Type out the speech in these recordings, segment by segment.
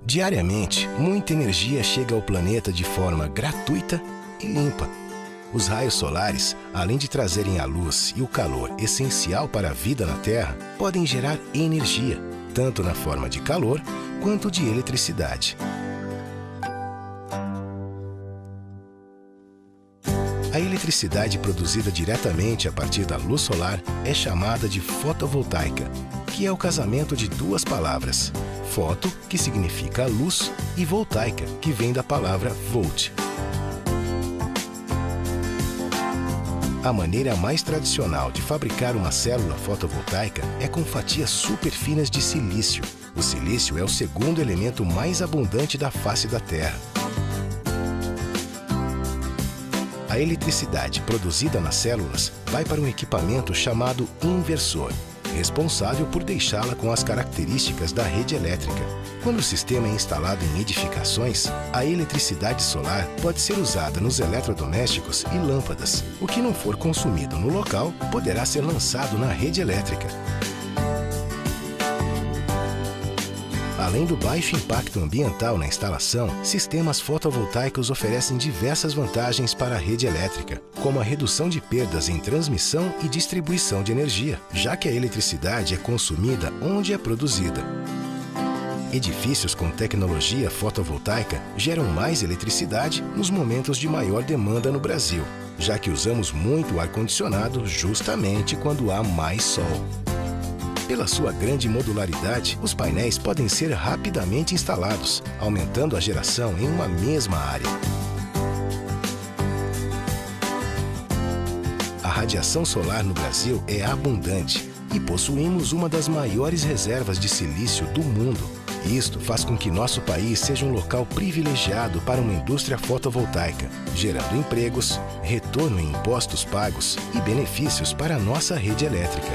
Diariamente, muita energia chega ao planeta de forma gratuita e limpa. Os raios solares, além de trazerem a luz e o calor essencial para a vida na Terra, podem gerar energia, tanto na forma de calor quanto de eletricidade. A eletricidade produzida diretamente a partir da luz solar é chamada de fotovoltaica, que é o casamento de duas palavras: foto, que significa luz, e voltaica, que vem da palavra volt. A maneira mais tradicional de fabricar uma célula fotovoltaica é com fatias super finas de silício. O silício é o segundo elemento mais abundante da face da Terra. A eletricidade produzida nas células vai para um equipamento chamado inversor, responsável por deixá-la com as características da rede elétrica. Quando o sistema é instalado em edificações, a eletricidade solar pode ser usada nos eletrodomésticos e lâmpadas. O que não for consumido no local poderá ser lançado na rede elétrica. Além do baixo impacto ambiental na instalação, sistemas fotovoltaicos oferecem diversas vantagens para a rede elétrica, como a redução de perdas em transmissão e distribuição de energia, já que a eletricidade é consumida onde é produzida. Edifícios com tecnologia fotovoltaica geram mais eletricidade nos momentos de maior demanda no Brasil, já que usamos muito ar-condicionado justamente quando há mais sol. Pela sua grande modularidade, os painéis podem ser rapidamente instalados, aumentando a geração em uma mesma área. A radiação solar no Brasil é abundante e possuímos uma das maiores reservas de silício do mundo. Isto faz com que nosso país seja um local privilegiado para uma indústria fotovoltaica, gerando empregos, retorno em impostos pagos e benefícios para a nossa rede elétrica.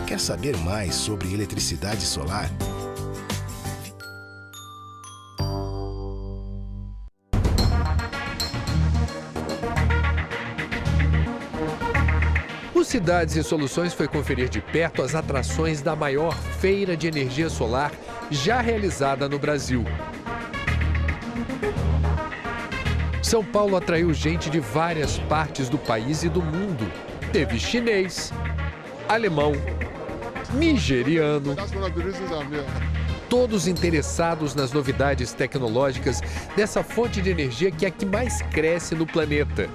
Quer saber mais sobre eletricidade solar? O Cidades e Soluções foi conferir de perto as atrações da maior feira de energia solar já realizada no Brasil. São Paulo atraiu gente de várias partes do país e do mundo. Teve chinês, alemão, nigeriano, todos interessados nas novidades tecnológicas dessa fonte de energia que é a que mais cresce no planeta.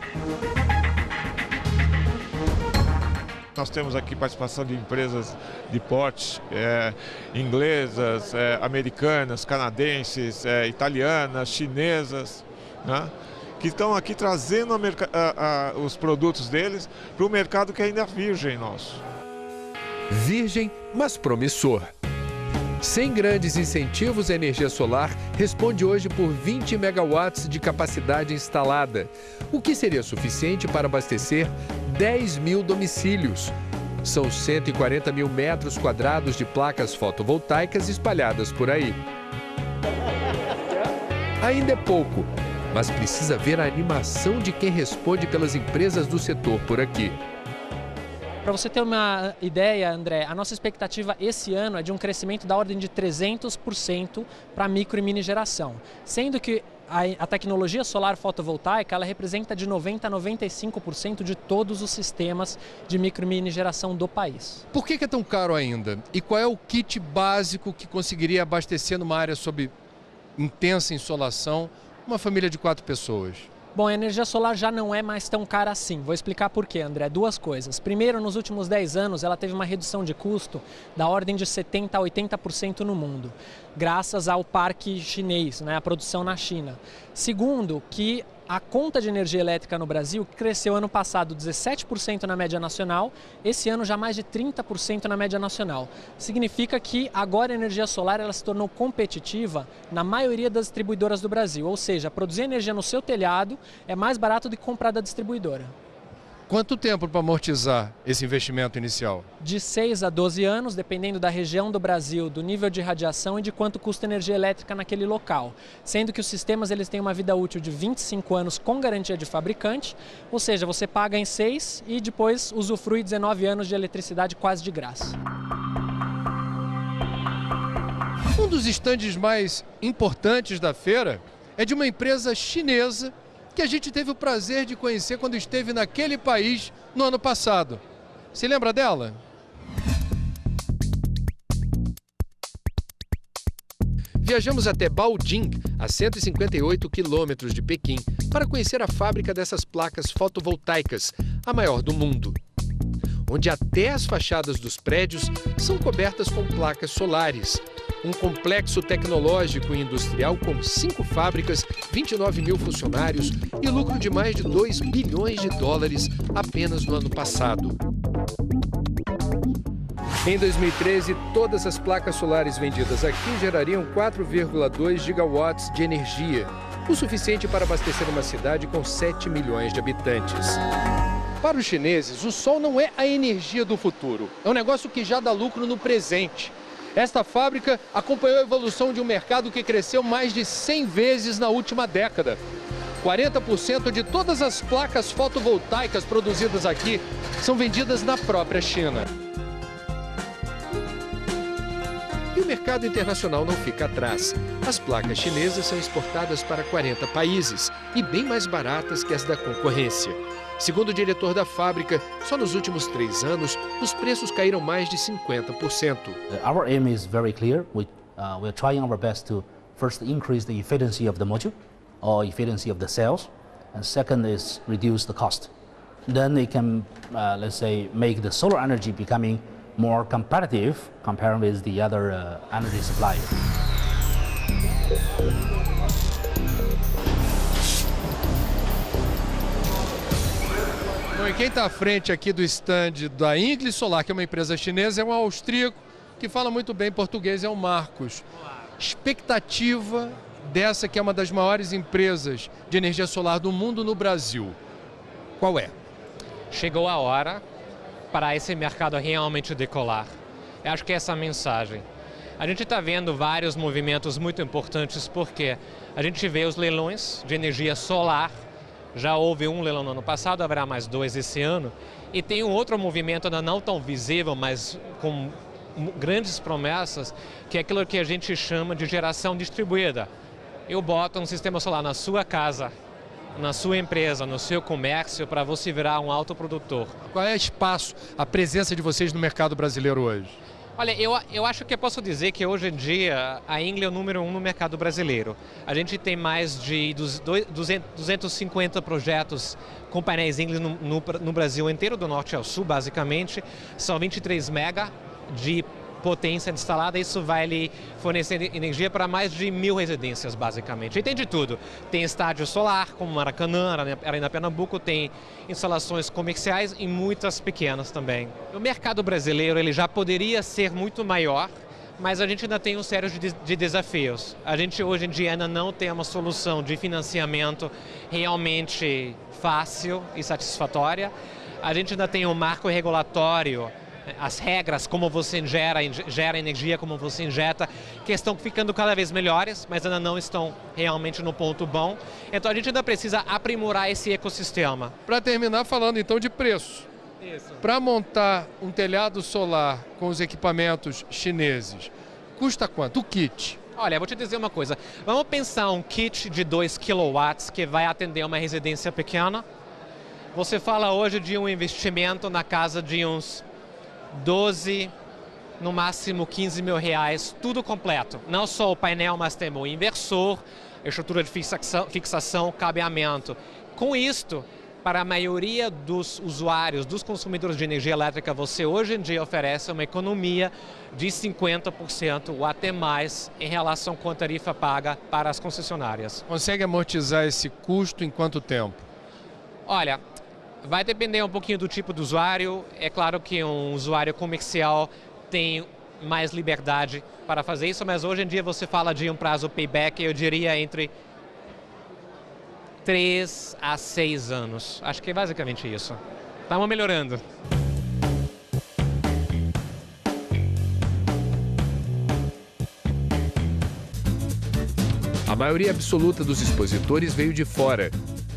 Nós temos aqui participação de empresas de porte inglesas, americanas, canadenses, italianas, chinesas, né? Que estão aqui trazendo os produtos deles para o mercado que ainda é virgem nosso. Virgem, mas promissor. Sem grandes incentivos, a energia solar responde hoje por 20 megawatts de capacidade instalada, o que seria suficiente para abastecer 10 mil domicílios. São 140 mil metros quadrados de placas fotovoltaicas espalhadas por aí. Ainda é pouco, mas precisa ver a animação de quem responde pelas empresas do setor por aqui. Para você ter uma ideia, André, a nossa expectativa esse ano é de um crescimento da ordem de 300% para micro e mini geração, sendo que a tecnologia solar fotovoltaica ela representa de 90% a 95% de todos os sistemas de micro e mini geração do país. Por que é tão caro ainda? E qual é o kit básico que conseguiria abastecer numa área sob intensa insolação uma família de 4 pessoas? Bom, a energia solar já não é mais tão cara assim. Vou explicar por quê, André. Duas coisas. Primeiro, nos últimos 10 anos, ela teve uma redução de custo da ordem de 70% a 80% no mundo, graças ao parque chinês, né, a produção na China. Segundo, que a conta de energia elétrica no Brasil cresceu ano passado 17% na média nacional, esse ano já mais de 30% na média nacional. Significa que agora a energia solar ela se tornou competitiva na maioria das distribuidoras do Brasil, ou seja, produzir energia no seu telhado é mais barato do que comprar da distribuidora. Quanto tempo para amortizar esse investimento inicial? De 6 a 12 anos, dependendo da região do Brasil, do nível de radiação e de quanto custa energia elétrica naquele local. Sendo que os sistemas eles têm uma vida útil de 25 anos com garantia de fabricante, ou seja, você paga em 6 e depois usufrui 19 anos de eletricidade quase de graça. Um dos estandes mais importantes da feira é de uma empresa chinesa que a gente teve o prazer de conhecer quando esteve naquele país no ano passado. Se lembra dela? Viajamos até Baojing, a 158 quilômetros de Pequim, para conhecer a fábrica dessas placas fotovoltaicas, a maior do mundo, onde até as fachadas dos prédios são cobertas com placas solares. Um complexo tecnológico e industrial com 5 fábricas, 29 mil funcionários e lucro de mais de 2 bilhões de dólares apenas no ano passado. Em 2013, todas as placas solares vendidas aqui gerariam 4,2 gigawatts de energia, o suficiente para abastecer uma cidade com 7 milhões de habitantes. Para os chineses, o sol não é a energia do futuro, é um negócio que já dá lucro no presente. Esta fábrica acompanhou a evolução de um mercado que cresceu mais de 100 vezes na última década. 40% de todas as placas fotovoltaicas produzidas aqui são vendidas na própria China. E o mercado internacional não fica atrás. As placas chinesas são exportadas para 40 países e bem mais baratas que as da concorrência. Segundo o diretor da fábrica, só nos últimos 3 anos, os preços caíram mais de 50%. Our aim is very clear. We're trying our best to first increase the efficiency of the module or efficiency of the cells, and second is reduce the cost. Then it can, let's say, make the solar energy becoming more competitive compared with the other energy suppliers. Bom, e quem está à frente aqui do stand da Inglis Solar, que é uma empresa chinesa, é um austríaco que fala muito bem português, é o Marcos. Expectativa dessa que é uma das maiores empresas de energia solar do mundo no Brasil, qual é? Chegou a hora para esse mercado realmente decolar. Eu acho que é essa a mensagem. A gente está vendo vários movimentos muito importantes porque a gente vê os leilões de energia solar. Já houve um leilão no ano passado, haverá mais 2 esse ano. E tem um outro movimento ainda não tão visível, mas com grandes promessas, que é aquilo que a gente chama de geração distribuída. Eu boto um sistema solar na sua casa, na sua empresa, no seu comércio, para você virar um autoprodutor. Qual é o espaço, a presença de vocês no mercado brasileiro hoje? Olha, eu acho que eu posso dizer que hoje em dia a Inglis é o número 1 no mercado brasileiro. A gente tem mais de 250 projetos com painéis Inglis no Brasil inteiro, do norte ao sul, basicamente. São 23 mega de potência instalada, isso vai lhe fornecer energia para mais de 1000 residências, basicamente. E tem de tudo. Tem estádio solar, como Maracanã, Arena Pernambuco, tem instalações comerciais e muitas pequenas também. O mercado brasileiro ele já poderia ser muito maior, mas a gente ainda tem um sério de desafios. A gente hoje em dia ainda não tem uma solução de financiamento realmente fácil e satisfatória. A gente ainda tem um marco regulatório, as regras, como você gera energia, como você injeta, que estão ficando cada vez melhores, mas ainda não estão realmente no ponto bom. Então a gente ainda precisa aprimorar esse ecossistema. Para terminar, falando então de preço. Para montar um telhado solar com os equipamentos chineses, custa quanto? O kit? Olha, vou te dizer uma coisa. Vamos pensar um kit de 2 kW que vai atender uma residência pequena. Você fala hoje de um investimento na casa de uns 12, no máximo 15 mil reais, tudo completo. Não só o painel, mas temos o inversor, estrutura de fixação, cabeamento. Com isto, para a maioria dos usuários, dos consumidores de energia elétrica, você hoje em dia oferece uma economia de 50% ou até mais em relação com a tarifa paga para as concessionárias. Consegue amortizar esse custo em quanto tempo? Olha, vai depender um pouquinho do tipo de usuário. É claro que um usuário comercial tem mais liberdade para fazer isso, mas hoje em dia você fala de um prazo payback, eu diria entre 3 a 6 anos. Acho que é basicamente isso. Estamos melhorando. A maioria absoluta dos expositores veio de fora.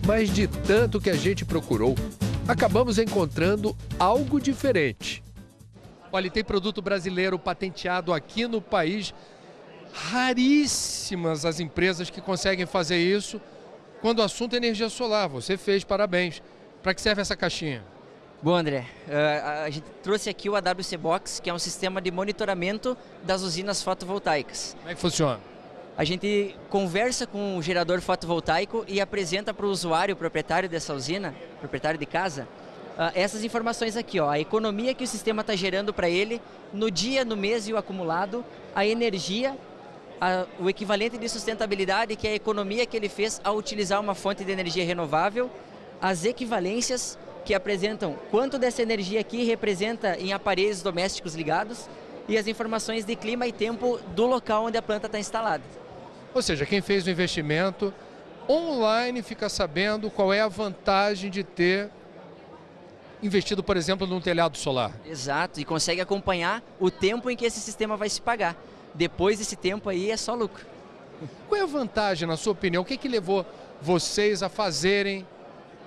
Mas de tanto que a gente procurou, acabamos encontrando algo diferente. Olha, tem produto brasileiro patenteado aqui no país raríssimas as empresas que conseguem fazer isso quando o assunto é energia solar. Você fez, parabéns. Para que serve essa caixinha? Bom, André, a gente trouxe aqui o AWC Box, que é um sistema de monitoramento das usinas fotovoltaicas. Como é que funciona? A gente conversa com o gerador fotovoltaico e apresenta para o usuário, proprietário dessa usina, proprietário de casa, essas informações aqui, ó, a economia que o sistema está gerando para ele no dia, no mês e o acumulado, a energia, o equivalente de sustentabilidade, que é a economia que ele fez ao utilizar uma fonte de energia renovável, as equivalências que apresentam quanto dessa energia aqui representa em aparelhos domésticos ligados e as informações de clima e tempo do local onde a planta está instalada. Ou seja, quem fez o investimento online fica sabendo qual é a vantagem de ter investido, por exemplo, num telhado solar. Exato, e consegue acompanhar o tempo em que esse sistema vai se pagar. Depois desse tempo aí é só lucro. Qual é a vantagem, na sua opinião? O que levou vocês a fazerem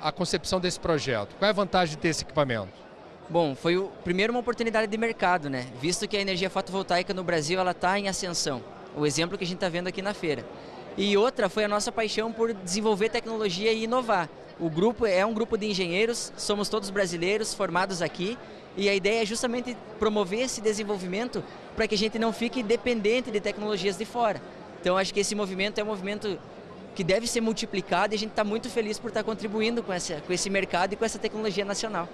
a concepção desse projeto? Qual é a vantagem de ter esse equipamento? Bom, foi primeiro uma oportunidade de mercado, né? Visto que a energia fotovoltaica no Brasil ela está em ascensão. O exemplo que a gente está vendo aqui na feira. E outra foi a nossa paixão por desenvolver tecnologia e inovar. O grupo é um grupo de engenheiros, somos todos brasileiros, formados aqui, e a ideia é justamente promover esse desenvolvimento para que a gente não fique dependente de tecnologias de fora. Então acho que esse movimento é um movimento que deve ser multiplicado e a gente está muito feliz por estar contribuindo com esse mercado e com essa tecnologia nacional.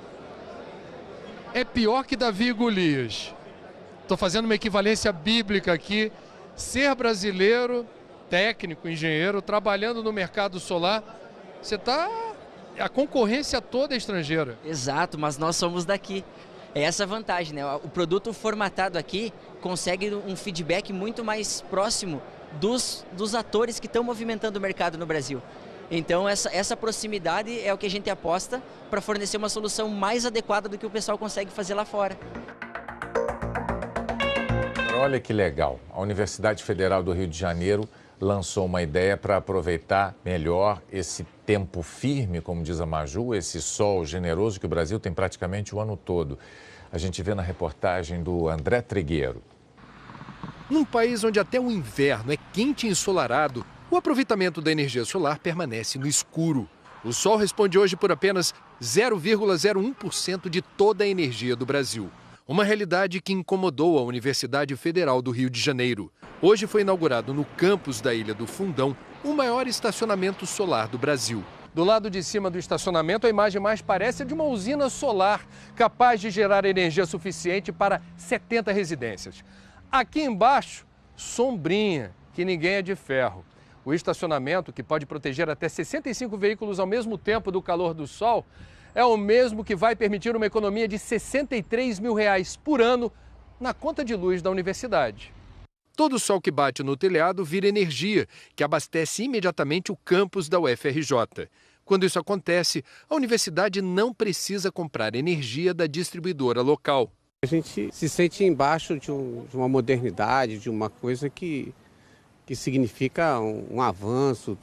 É pior que Davi e Golias. Estou fazendo uma equivalência bíblica aqui. Ser brasileiro, técnico, engenheiro, trabalhando no mercado solar, você está... A concorrência toda é estrangeira. Exato, mas nós somos daqui. É essa a vantagem, né? O produto formatado aqui consegue um feedback muito mais próximo dos atores que estão movimentando o mercado no Brasil. Então essa proximidade é o que a gente aposta para fornecer uma solução mais adequada do que o pessoal consegue fazer lá fora. Olha que legal, a Universidade Federal do Rio de Janeiro lançou uma ideia para aproveitar melhor esse tempo firme, como diz a Maju, esse sol generoso que o Brasil tem praticamente o ano todo. A gente vê na reportagem do André Trigueiro. Num país onde até o inverno é quente e ensolarado, o aproveitamento da energia solar permanece no escuro. O sol responde hoje por apenas 0,01% de toda a energia do Brasil. Uma realidade que incomodou a Universidade Federal do Rio de Janeiro. Hoje foi inaugurado no campus da Ilha do Fundão o maior estacionamento solar do Brasil. Do lado de cima do estacionamento, a imagem mais parece a de uma usina solar, capaz de gerar energia suficiente para 70 residências. Aqui embaixo, sombrinha, que ninguém é de ferro. O estacionamento, que pode proteger até 65 veículos ao mesmo tempo do calor do sol, é o mesmo que vai permitir uma economia de R$ 63 mil por ano na conta de luz da universidade. Todo o sol que bate no telhado vira energia, que abastece imediatamente o campus da UFRJ. Quando isso acontece, a universidade não precisa comprar energia da distribuidora local. A gente se sente embaixo de uma modernidade, de uma coisa que significa um avanço,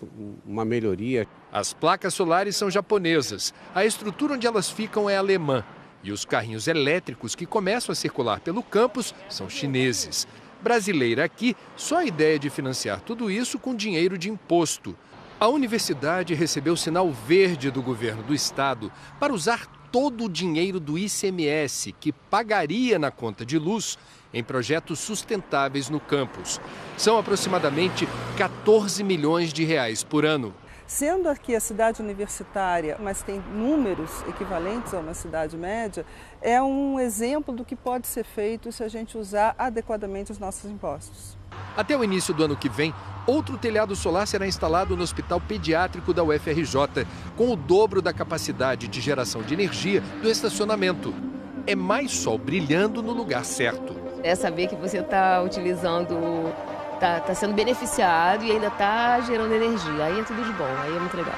uma melhoria. As placas solares são japonesas, a estrutura onde elas ficam é alemã. E os carrinhos elétricos que começam a circular pelo campus são chineses. Brasileira aqui, só a ideia de financiar tudo isso com dinheiro de imposto. A universidade recebeu sinal verde do governo do estado para usar todo o dinheiro do ICMS que pagaria na conta de luz em projetos sustentáveis no campus. São aproximadamente 14 milhões de reais por ano. Sendo aqui a cidade universitária, mas tem números equivalentes a uma cidade média, é um exemplo do que pode ser feito se a gente usar adequadamente os nossos impostos. Até o início do ano que vem, outro telhado solar será instalado no Hospital Pediátrico da UFRJ, com o dobro da capacidade de geração de energia do estacionamento. É mais sol brilhando no lugar certo. É saber que você está utilizando, está sendo beneficiado e ainda está gerando energia. Aí é tudo de bom, aí é muito legal.